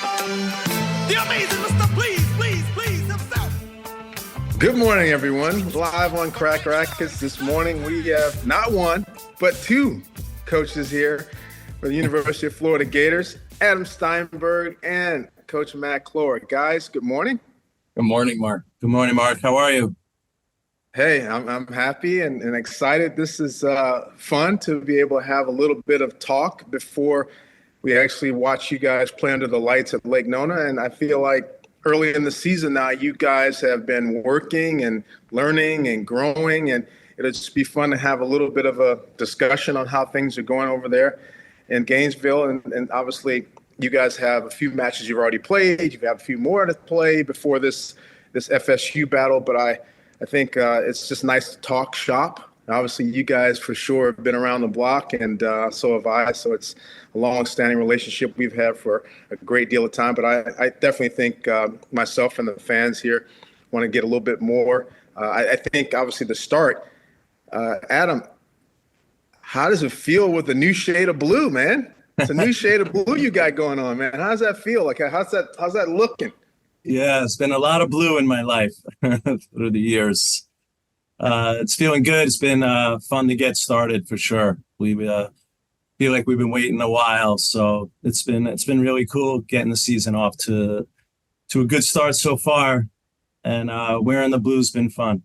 The amazing Mr. Please himself. Good morning, everyone. Live on Crack Racquets this morning. We have not one, but two coaches here for the University of Florida Gators, Adam Steinberg and Coach Matt Cloer. Guys, good morning. Good morning, Mark. Good morning, Mark. How are you? Hey, I'm happy and excited. This is fun to be able to have a little bit of talk before we actually watch you guys play under the lights at Lake Nona. And I feel like early in the season now, you guys have been working and learning and growing, and it'll just be fun to have a little bit of a discussion on how things are going over there in Gainesville. And obviously, you guys have a few matches you've already played. You've got a few more to play before this FSU battle, but I think it's just nice to talk shop. Obviously, you guys for sure have been around the block, and so have I. So it's a long-standing relationship we've had for a great deal of time. But I definitely think myself and the fans here want to get a little bit more. I think, obviously, the start. Adam, how does it feel with the new shade of blue, man? It's a new shade of blue you got going on, man. How does that feel? Like, how's that looking? Yeah, it's been a lot of blue in my life through the years. It's feeling good. It's been fun to get started for sure. We feel like we've been waiting a while, so it's been really cool getting the season off to a good start so far, and wearing the blue's been fun.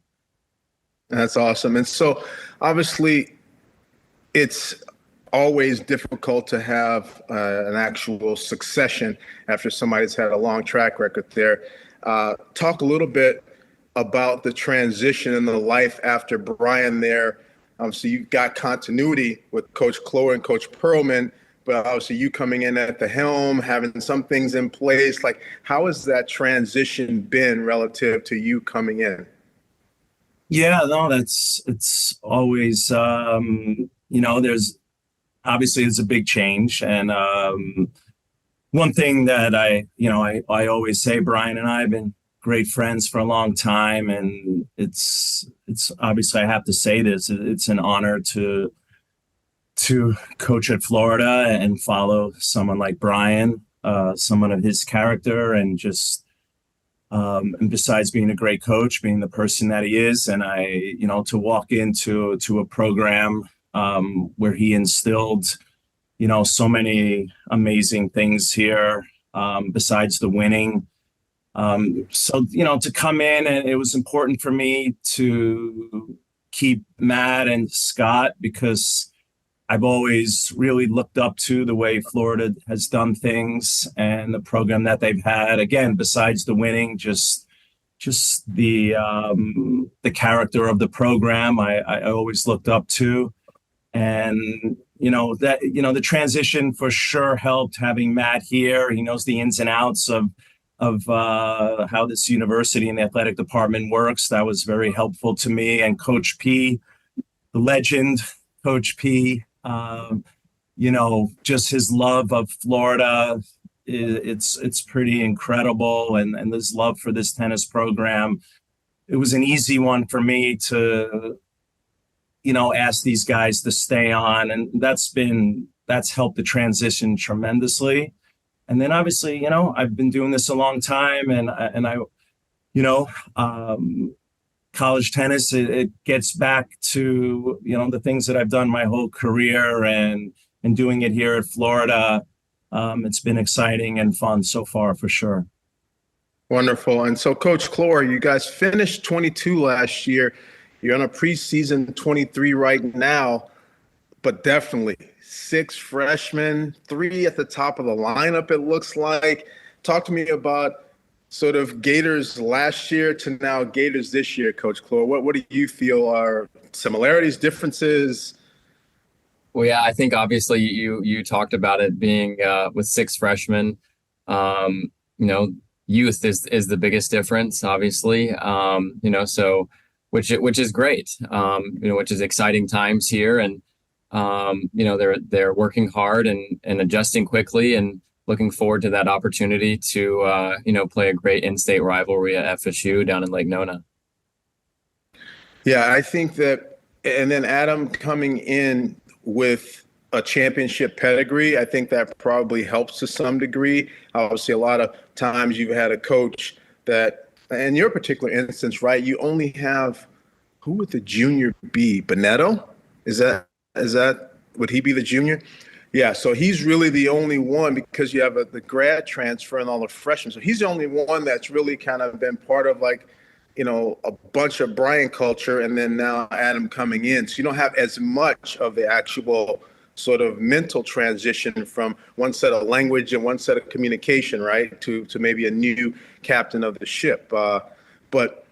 That's awesome. And so obviously it's always difficult to have an actual succession after somebody's had a long track record there. Talk a little bit about the transition in the life after Brian there. Obviously, you've got continuity with Coach Cloer and Coach Perlman, but obviously you coming in at the helm, having some things in place. Like, how has that transition been relative to you coming in? Yeah, no, it's always, there's obviously it's a big change. And one thing that I always say, Brian and I have been great friends for a long time, and it's obviously, I have to say this, it's an honor to coach at Florida and follow someone like Brian, someone of his character, and just and besides being a great coach, being the person that he is, and to walk into a program where he instilled so many amazing things here, besides the winning. To come in, and it was important for me to keep Matt and Scott, because I've always really looked up to the way Florida has done things and the program that they've had. Again, besides the winning, just the character of the program I always looked up to. And the transition for sure helped having Matt here. He knows the ins and outs of how this university and the athletic department works. That was very helpful to me. And Coach P, the legend, Coach P, just his love of Florida, it's pretty incredible. And this love for this tennis program, it was an easy one for me to, ask these guys to stay on. And that's helped the transition tremendously. And then obviously, I've been doing this a long time, and I college tennis, it gets back to, the things that I've done my whole career, and doing it here at Florida. It's been exciting and fun so far for sure. Wonderful. And so Coach Cloer, you guys finished 22 last year. You're on a preseason 23 right now, but definitely 6 freshmen, 3 at the top of the lineup, it looks like. Talk to me about sort of Gators last year to now Gators this year, Coach Cloer. What do you feel are similarities, differences? Well, yeah, I think obviously you talked about it being with 6 freshmen. Youth is the biggest difference, obviously. So which is great. Which is exciting times here, and they're working hard and adjusting quickly, and looking forward to that opportunity to play a great in-state rivalry at FSU down in Lake Nona. Yeah, I think that, and then Adam coming in with a championship pedigree. I think that probably helps to some degree. Obviously, a lot of times you've had a coach that, in your particular instance, right, you only have, who would the junior be? Bonetto? Is that, would he be the junior? Yeah, so he's really the only one because you have the grad transfer and all the freshmen. So he's the only one that's really kind of been part of like, a bunch of Brian culture, and then now Adam coming in. So you don't have as much of the actual sort of mental transition from one set of language and one set of communication, right, to maybe a new captain of the ship. But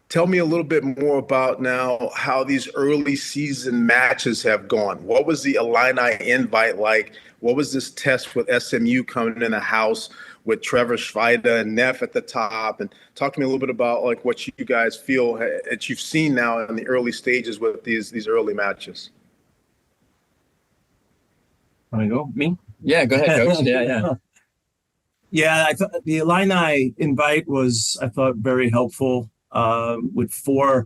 tell me a little bit more about now how these early season matches have gone. What was the Illini invite like? What was this test with SMU coming in the house with Trevor Schweida and Neff at the top? And talk to me a little bit about like what you guys feel that you've seen now in the early stages with these early matches. Want to go? Me? Yeah, go ahead, Coach. Yeah. Yeah, I thought the Illini invite was, I thought, very helpful with three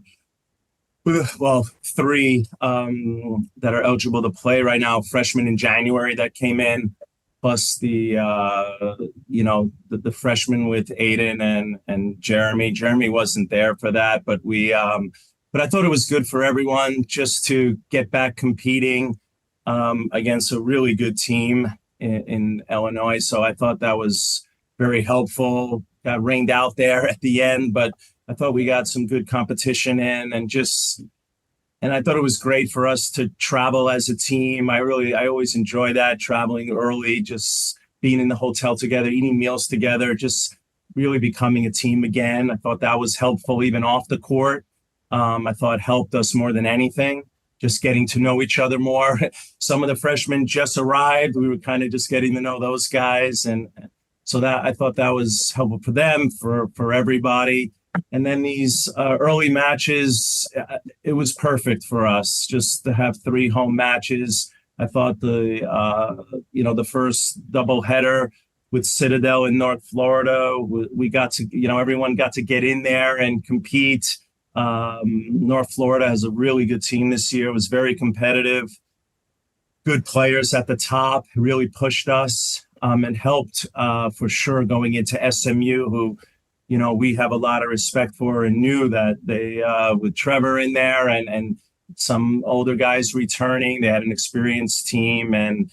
that are eligible to play right now, freshmen in January that came in, plus the freshman with Aiden and Jeremy. Jeremy wasn't there for that, but but I thought it was good for everyone just to get back competing against a really good team in Illinois. So I thought that was very helpful. Got rained out there at the end, but I thought we got some good competition in, and I thought it was great for us to travel as a team. I always enjoy that, traveling early, just being in the hotel together, eating meals together, just really becoming a team again. I thought that was helpful even off the court. I thought helped us more than anything, just getting to know each other more. Some of the freshmen just arrived. We were kind of just getting to know those guys. And so that I thought that was helpful for them, for everybody. And then these early matches, it was perfect for us just to have three home matches. I thought the first doubleheader with Citadel in North Florida, we got to, everyone got to get in there and compete. North Florida has a really good team this year. It was very competitive. Good players at the top, really pushed us and helped for sure going into SMU, who, we have a lot of respect for, and knew that they, with Trevor in there and some older guys returning, they had an experienced team. And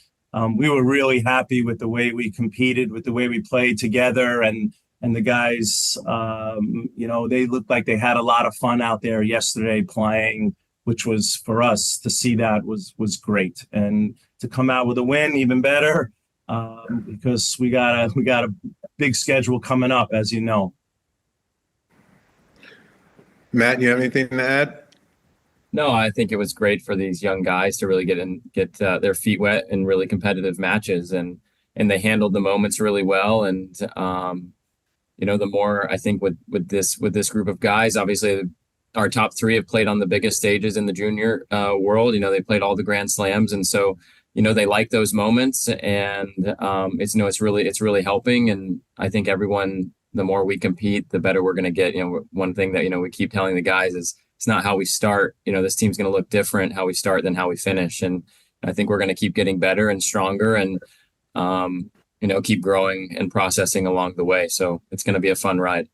we were really happy with the way we competed, with the way we played together. And the guys, they looked like they had a lot of fun out there yesterday playing, which was, for us to see that was great. And to come out with a win, even better, because we got a big schedule coming up, as you know. Matt, you have anything to add? No, I think it was great for these young guys to really get their feet wet in really competitive matches, and they handled the moments really well. And the more I think with this group of guys, obviously our top three have played on the biggest stages in the junior world. They played all the Grand Slams, and so they like those moments, and it's really helping. And I think everyone, the more we compete, the better we're going to get. One thing that we keep telling the guys is it's not how we start. This team's going to look different how we start than how we finish, and I think we're going to keep getting better and stronger, and keep growing and processing along the way. So it's going to be a fun ride.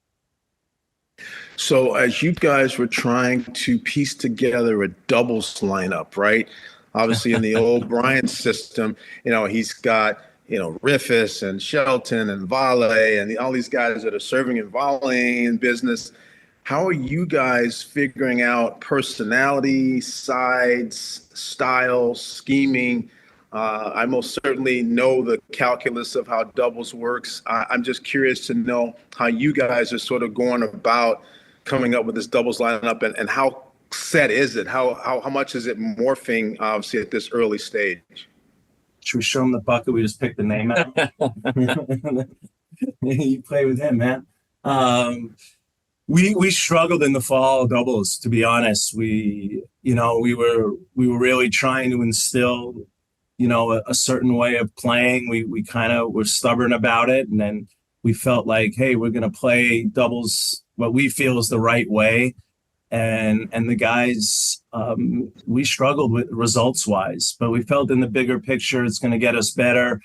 So as you guys were trying to piece together a doubles lineup, right? Obviously in the old Bryant system, he's got, Riffis and Shelton and Vale and all these guys that are serving and volleying business. How are you guys figuring out personality, sides, styles, scheming? I most certainly know the calculus of how doubles works. I'm just curious to know how you guys are sort of going about coming up with this doubles lineup, and how set is it? How much is it morphing, obviously, at this early stage? Should we show him the bucket? We just picked the name out. You play with him, man. We struggled in the fall doubles, to be honest. We were really trying to instill, a certain way of playing. We kind of were stubborn about it, and then we felt like, hey, we're going to play doubles what we feel is the right way. and the guys, we struggled with results wise, but we felt in the bigger picture it's going to get us better.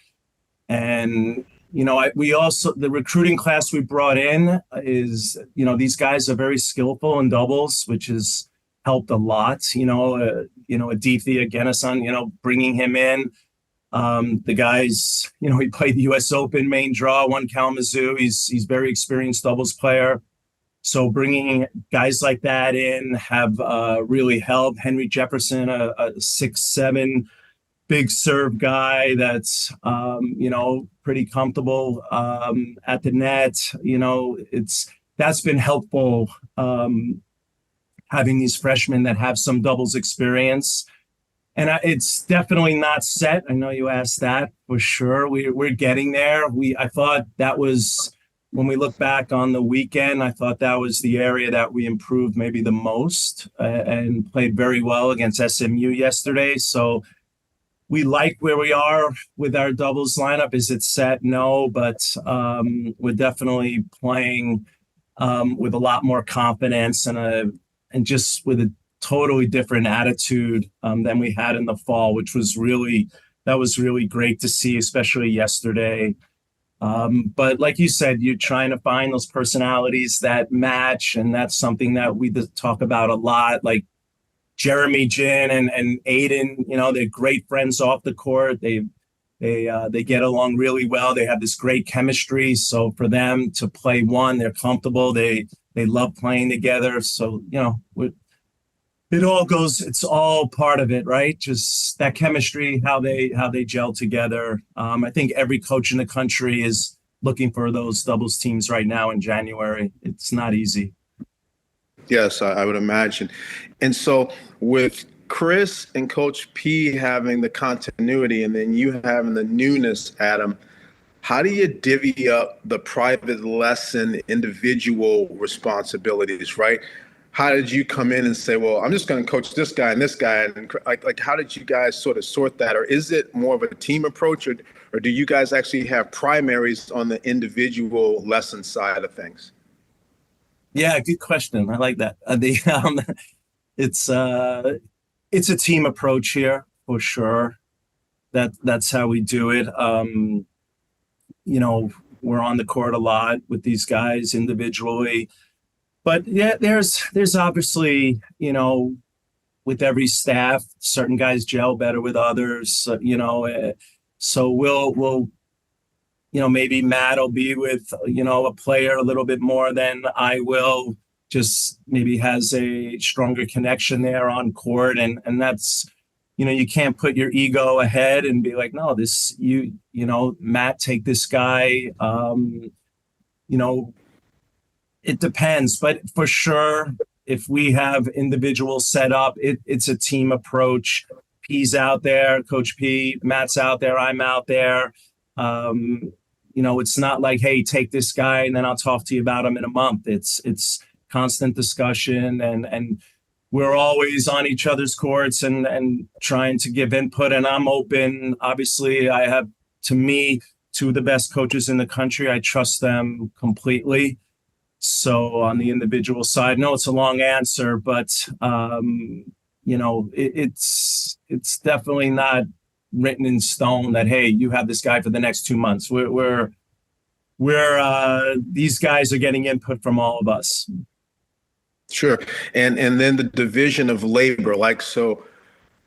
And we also, the recruiting class we brought in is, these guys are very skillful in doubles, which has helped a lot. Adithya Genasan, bringing him in. The guys, he played the U.S. Open main draw, won Kalamazoo. He's very experienced doubles player. So bringing guys like that in have really helped. Henry Jefferson, a 6'7" big serve guy that's pretty comfortable at the net. That's been helpful, having these freshmen that have some doubles experience. And it's definitely not set. I know you asked that for sure. We're getting there. I thought that was, when we look back on the weekend, I thought that was the area that we improved maybe the most, and played very well against SMU yesterday. So we like where we are with our doubles lineup. Is it set? No, but we're definitely playing with a lot more confidence and just with a totally different attitude than we had in the fall, which was really great to see, especially yesterday. But like you said, you're trying to find those personalities that match, and that's something that we talk about a lot. Like Jeremy, Jin, and Aiden, they're great friends off the court. They get along really well. They have this great chemistry. So for them to play one, they're comfortable. They love playing together. So it's all part of it, right? Just that chemistry, how they gel together. I think every coach in the country is looking for those doubles teams right now in January. It's not easy. Yes, I would imagine. And so with Chris and Coach P having the continuity and then you having the newness, Adam, how do you divvy up the private lesson individual responsibilities, right? How did you come in and say, well, I'm just going to coach this guy and this guy? And like, how did you guys sort of sort that? Or is it more of a team approach, or do you guys actually have primaries on the individual lesson side of things? Yeah, good question. I like that. It's a team approach here for sure. That's how we do it. We're on the court a lot with these guys individually, but yeah, there's obviously, with every staff, certain guys gel better with others. So we'll maybe Matt will be with, a player a little bit more than I will, just maybe has a stronger connection there on court. And that's, you can't put your ego ahead and be like, no, Matt, take this guy. It depends, but for sure, if we have individuals set up, it's a team approach. P's out there, Coach P, Matt's out there, I'm out there. It's not like, hey, take this guy and then I'll talk to you about him in a month. It's constant discussion, and we're always on each other's courts and trying to give input, and I'm open. Obviously, I have, to me, two of the best coaches in the country. I trust them completely. So on the individual side, no, it's a long answer, but it's definitely not written in stone that, hey, you have this guy for the next 2 months. We're these guys are getting input from all of us. Sure. And then the division of labor, like, so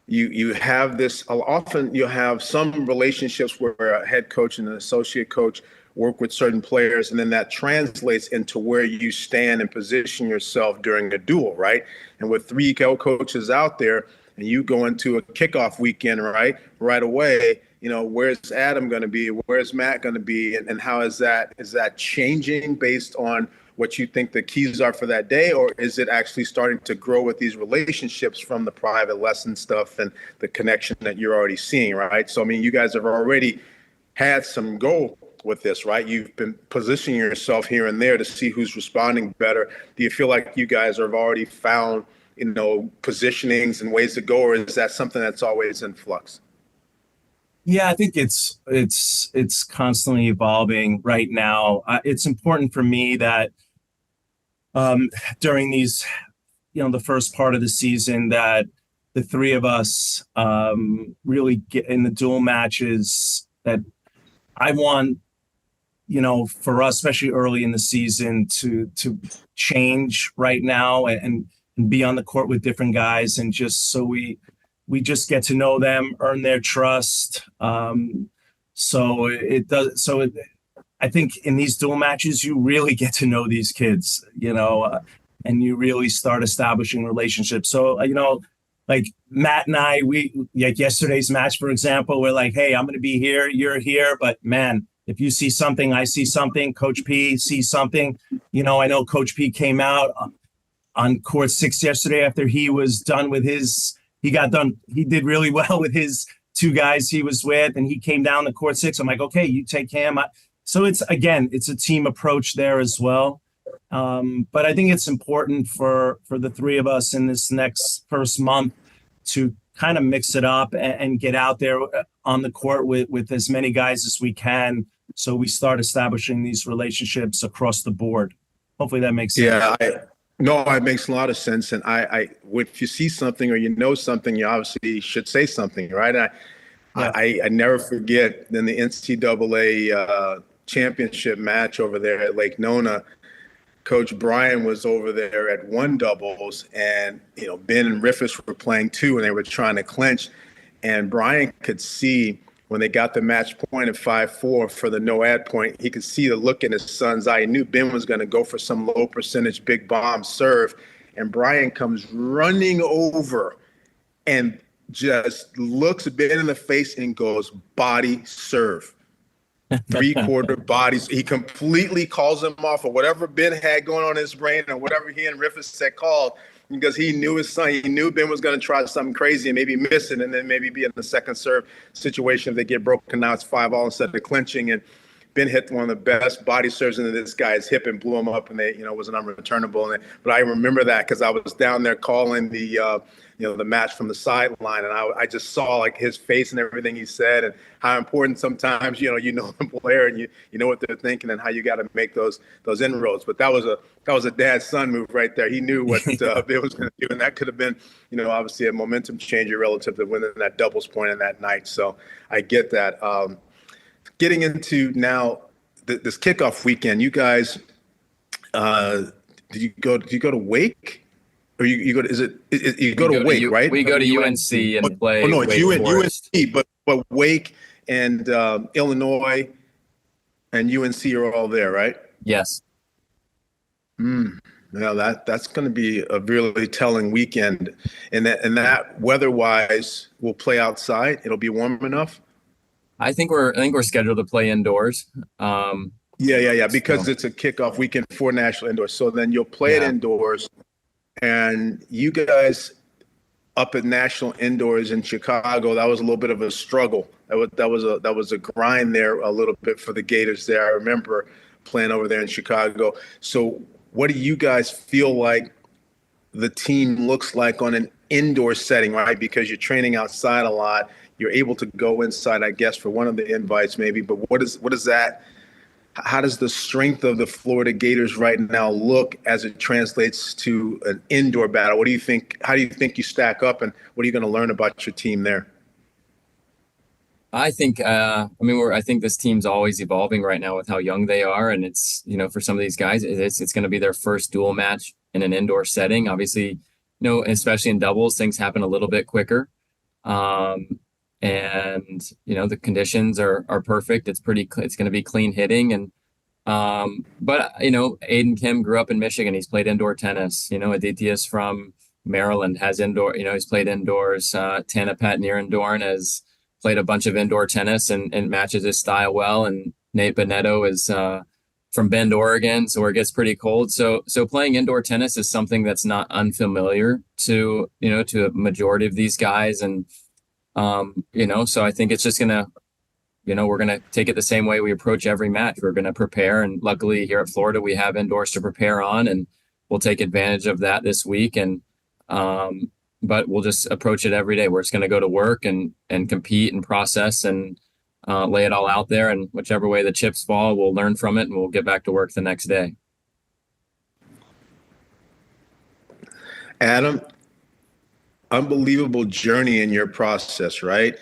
you have this, often you'll have some relationships where a head coach and an associate coach work with certain players, and then that translates into where you stand and position yourself during a duel, right? And with three coaches out there, and you go into a kickoff weekend, right away, where's Adam going to be? Where's Matt going to be? And how is that changing based on what you think the keys are for that day? Or is it actually starting to grow with these relationships from the private lesson stuff and the connection that you're already seeing, right? So, I mean, you guys have already had some goal with this, right? You've been positioning yourself here and there to see who's responding better. Do you feel like you guys have already found, positionings and ways to go, or is that something that's always in flux? Yeah, I think it's constantly evolving right now. It's important for me that during these the first part of the season that the three of us really get in the dual matches that I want, for us, especially early in the season, to change right now and be on the court with different guys, and just so we just get to know them, earn their trust. So it does. So I think in these dual matches, you really get to know these kids, and you really start establishing relationships. So, like Matt and I, like yesterday's match, for example, we're like, hey, I'm going to be here, you're here. But man, if you see something, I see something, Coach P sees something. I know Coach P came out on court 6 yesterday after he was done with he did really well with his two guys he was with, and he came down to court 6. I'm like, okay, you take him. So it's a team approach there as well. But I think it's important for the three of us in this next first month to kind of mix it up and get out there on the court with as many guys as we can, so we start establishing these relationships across the board. Hopefully that makes sense. Yeah, no, it makes a lot of sense. And if you see something or something, you obviously should say something, right? I never forget in the NCAA championship match over there at Lake Nona, Coach Brian was over there at one doubles, and Ben and Riffis were playing two, and they were trying to clinch. And Brian could see when they got the match point at 5-4 for the no ad point, he could see the look in his son's eye. He knew Ben was going to go for some low percentage big bomb serve, and Brian comes running over and just looks Ben in the face and goes, body serve. 3/4 bodies. He completely calls him off of whatever Ben had going on in his brain or whatever he and Riffis had called, because he knew his son. He knew Ben was going to try something crazy and maybe miss it, and then maybe be in the second serve situation if they get broken. Now it's 5-all instead of clinching, and Ben hit one of the best body serves into this guy's hip and blew him up, and it was an unreturnable. But I remember that because I was down there calling the match from the sideline, and I just saw like his face and everything he said, and how important sometimes the player and you know what they're thinking and how you got to make those inroads. But that was a dad son move right there. He knew what Bill was going to do, and that could have been obviously a momentum changer relative to winning that doubles point in that night. So I get that. Getting into now this kickoff weekend, you guys, did you go to Wake? Or you go to you go to Wake, right? We go to UNC and play. Oh no, it's Wake Forest. UNC, but Wake and Illinois and UNC are all there, right? Yes. Now that's going to be a really telling weekend, and that weather-wise will play outside. It'll be warm enough. I think we're scheduled to play indoors. Yeah, because it's a kickoff weekend for national indoors. So then you'll play it indoors. And you guys up at National Indoors in Chicago, that was a little bit of a struggle. That was a grind there a little bit for the Gators there. I remember playing over there in Chicago. So what do you guys feel like the team looks like on an indoor setting, right? Because you're training outside a lot. You're able to go inside, I guess, for one of the invites maybe. But what is that? How does the strength of the Florida Gators right now look as it translates to an indoor battle? What do you think? How do you think you stack up, and what are you going to learn about your team there? I think, I think this team's always evolving right now with how young they are, and it's for some of these guys, it's going to be their first dual match in an indoor setting. Obviously, especially in doubles, things happen a little bit quicker. And the conditions are perfect. It's going to be clean hitting. And but Aiden Kim grew up in Michigan. He's played indoor tennis. Aditya's from Maryland, has indoor, he's played indoors. Tana Pat Nierendoorn has played a bunch of indoor tennis and matches his style well. And Nate Bonetto is from Bend, Oregon, so where it gets pretty cold. So playing indoor tennis is something that's not unfamiliar to a majority of these guys. And so I think it's just gonna, we're gonna take it the same way we approach every match. We're gonna prepare, and luckily here at Florida we have indoors to prepare on, and we'll take advantage of that this week. And but we'll just approach it every day. We're just gonna go to work and compete and process and lay it all out there. And whichever way the chips fall, we'll learn from it and we'll get back to work the next day. Adam, unbelievable journey in your process, right?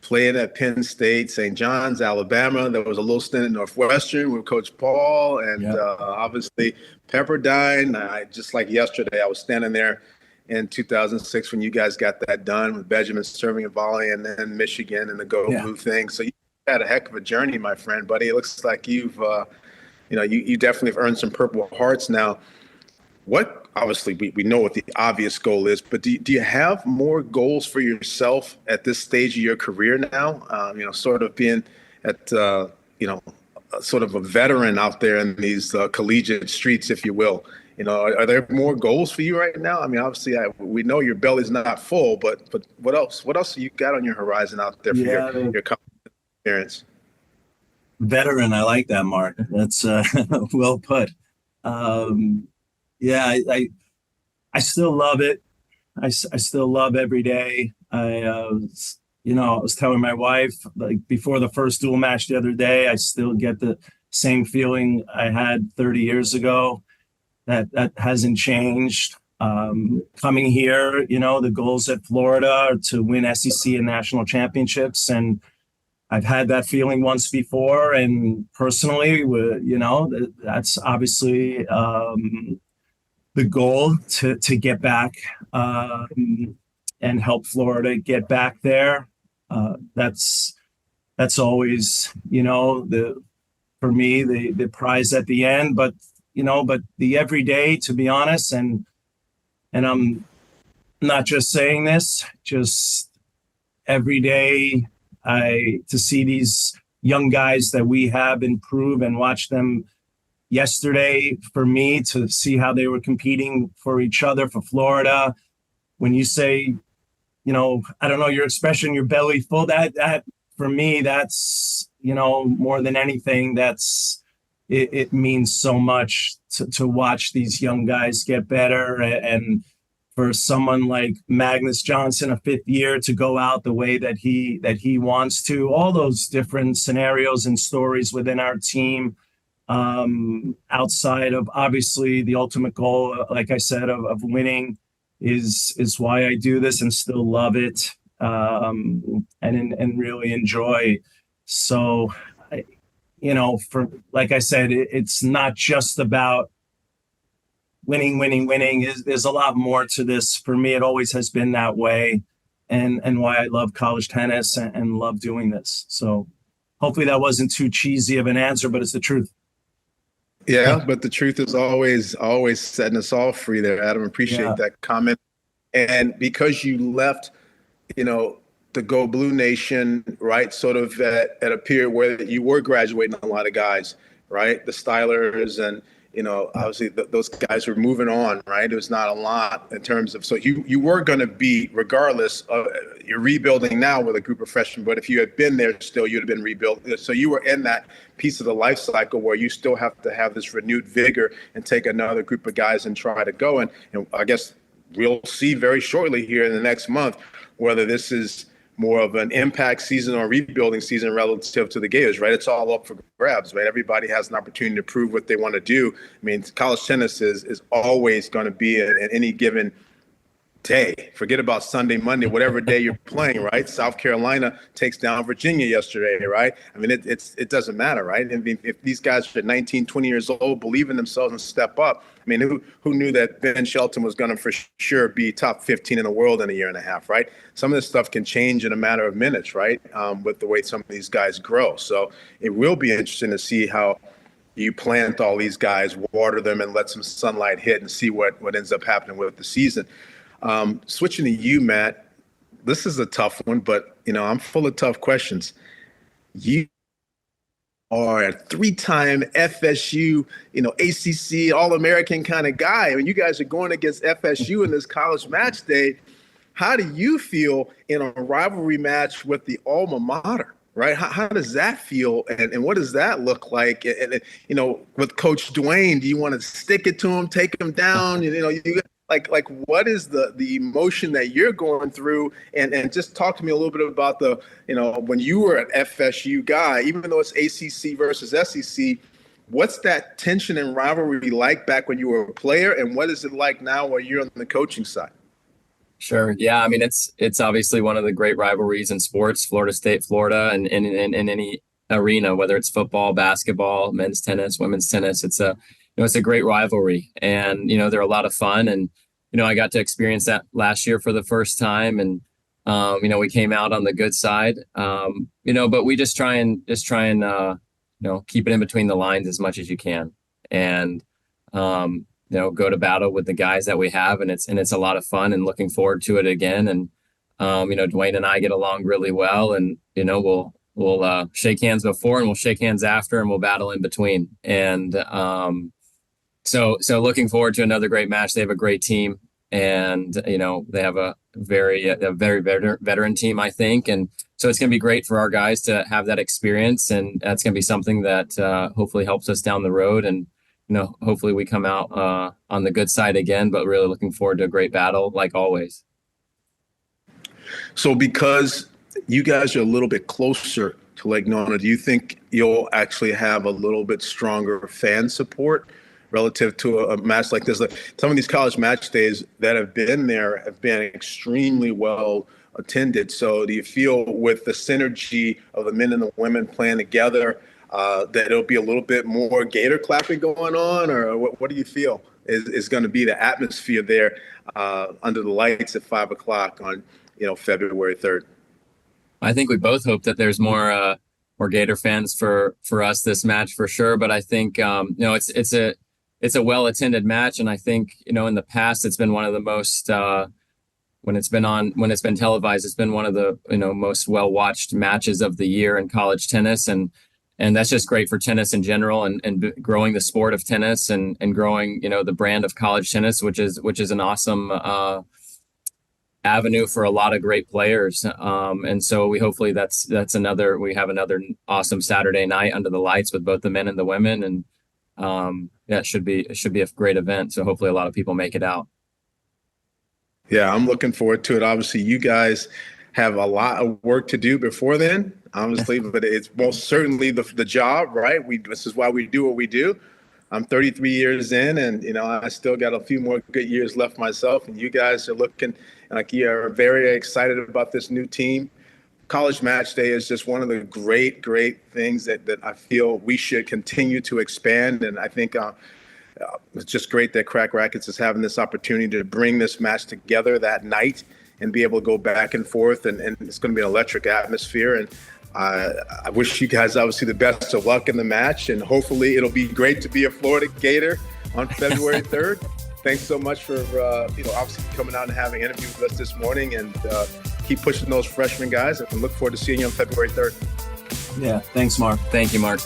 Playing at Penn State, St. John's, Alabama. There was a little stint at Northwestern with Coach Paul, and Yeah. obviously Pepperdine. Just like yesterday, I was standing there in 2006 when you guys got that done with Benjamin serving and volley, and then Michigan and the Go Yeah. Blue thing. So you had a heck of a journey, my friend, buddy. It looks like you definitely have earned some Purple Hearts now. What obviously we know what the obvious goal is, but do you have more goals for yourself at this stage of your career now? Sort of being at sort of a veteran out there in these collegiate streets, if you will. Are there more goals for you right now? I mean, obviously, we know your belly's not full, but what else? What else you got on your horizon out there for your experience? Veteran, I like that, Mark. That's well put. Yeah, I still love it. I still love every day. I was telling my wife, like, before the first dual match the other day, I still get the same feeling I had 30 years ago. That hasn't changed. Coming here, the goals at Florida are to win SEC and national championships, and I've had that feeling once before. And personally, that's obviously the goal to get back and help Florida get back there. That's always, for me, the prize at the end. But the everyday, to be honest, and I'm not just saying this, just every day, to see these young guys that we have improve and watch them yesterday, for me, to see how they were competing for each other, for Florida. When you say, I don't know, your expression, your belly full, that for me, that's, more than anything, it means so much to watch these young guys get better. And for someone like Magnus Johnson, a fifth year, to go out the way that he wants to, all those different scenarios and stories within our team, outside of obviously the ultimate goal, like I said, of winning, is why I do this and still love it, and really enjoy. So, for, like I said, it's not just about winning. There's a lot more to this. For me, it always has been that way, and why I love college tennis and love doing this. So hopefully that wasn't too cheesy of an answer, but it's the truth. Yeah, but the truth is always setting us all free there, Adam. Appreciate that comment. And because you left, the Go Blue Nation, right, sort of at a period where you were graduating a lot of guys, right? The Stylers and, obviously those guys were moving on, right? It was not a lot in terms of, so you were going to be, regardless of, you're rebuilding now with a group of freshmen, but if you had been there still, you'd have been rebuilt. So you were in that piece of the life cycle where you still have to have this renewed vigor and take another group of guys and try to go. And I guess we'll see very shortly here in the next month whether this is more of an impact season or rebuilding season relative to the Gators, right? It's all up for grabs, right? Everybody has an opportunity to prove what they want to do. I mean, college tennis is always going to be at any given day. Forget about Sunday, Monday, whatever day you're playing, right? South Carolina takes down Virginia yesterday, right? I mean, it doesn't matter, right? I mean, if these guys are 19, 20 years old, believe in themselves and step up. I mean, who knew that Ben Shelton was going to for sure be top 15 in the world in a year and a half, right? Some of this stuff can change in a matter of minutes, right? With the way some of these guys grow. So it will be interesting to see how you plant all these guys, water them, and let some sunlight hit and see what ends up happening with the season. Switching to you, Matt, this is a tough one, but, I'm full of tough questions. You are a three-time FSU, ACC All-American kind of guy. I mean, you guys are going against FSU in this college match day. How do you feel in a rivalry match with the alma mater, right? How does that feel, and what does that look like? And with Coach Dwayne, do you want to stick it to him, take him down? Like what is the emotion that you're going through? And just talk to me a little bit about when you were an FSU guy, even though it's ACC versus SEC, what's that tension and rivalry like back when you were a player, and what is it like now when you're on the coaching side? Sure. Yeah. I mean, it's obviously one of the great rivalries in sports, Florida State, Florida, and in any arena, whether it's football, basketball, men's tennis, women's tennis. It's a great rivalry, and there are a lot of fun. And I got to experience that last year for the first time, and we came out on the good side. But we just try and keep it in between the lines as much as you can, and go to battle with the guys that we have, and it's a lot of fun, and looking forward to it again. And Dwayne and I get along really well, and we'll shake hands before, and we'll shake hands after, and we'll battle in between. And so looking forward to another great match. They have a great team, and they have a very veteran team, I think. And so it's going to be great for our guys to have that experience, and that's going to be something that hopefully helps us down the road. And hopefully we come out on the good side again, but really looking forward to a great battle like always. So because you guys are a little bit closer to Lake Nona, do you think you'll actually have a little bit stronger fan support relative to a match like this? Some of these college match days that have been there have been extremely well attended. So do you feel with the synergy of the men and the women playing together that it'll be a little bit more Gator clapping going on, or what do you feel is going to be the atmosphere there under the lights at 5 o'clock on February 3rd? I think we both hope that there's more Gator fans for us this match for sure. But I think it's a well attended match, and I think in the past it's been one of the most when it's been televised, it's been one of the most well watched matches of the year in college tennis, and that's just great for tennis in general, and growing the sport of tennis, and growing the brand of college tennis, which is an awesome avenue for a lot of great players. And so we hopefully we have another awesome Saturday night under the lights with both the men and the women, and it should be a great event. So hopefully a lot of people make it out. Yeah, I'm looking forward to it. Obviously, you guys have a lot of work to do before then, obviously, but it's most certainly the job, right? This is why we do what we do. I'm 33 years in, and I still got a few more good years left myself. And you guys are looking like you are very excited about this new team. College Match Day is just one of the great things that I feel we should continue to expand. And I think it's just great that Crack Racquets is having this opportunity to bring this match together that night and be able to go back and forth. And it's going to be an electric atmosphere. And I wish you guys obviously the best of luck in the match. And hopefully it'll be great to be a Florida Gator on February 3rd. Thanks so much for obviously coming out and having an interview with us this morning, and keep pushing those freshman guys, and look forward to seeing you on February 3rd. Yeah, thanks, Mark. Thank you, Mark.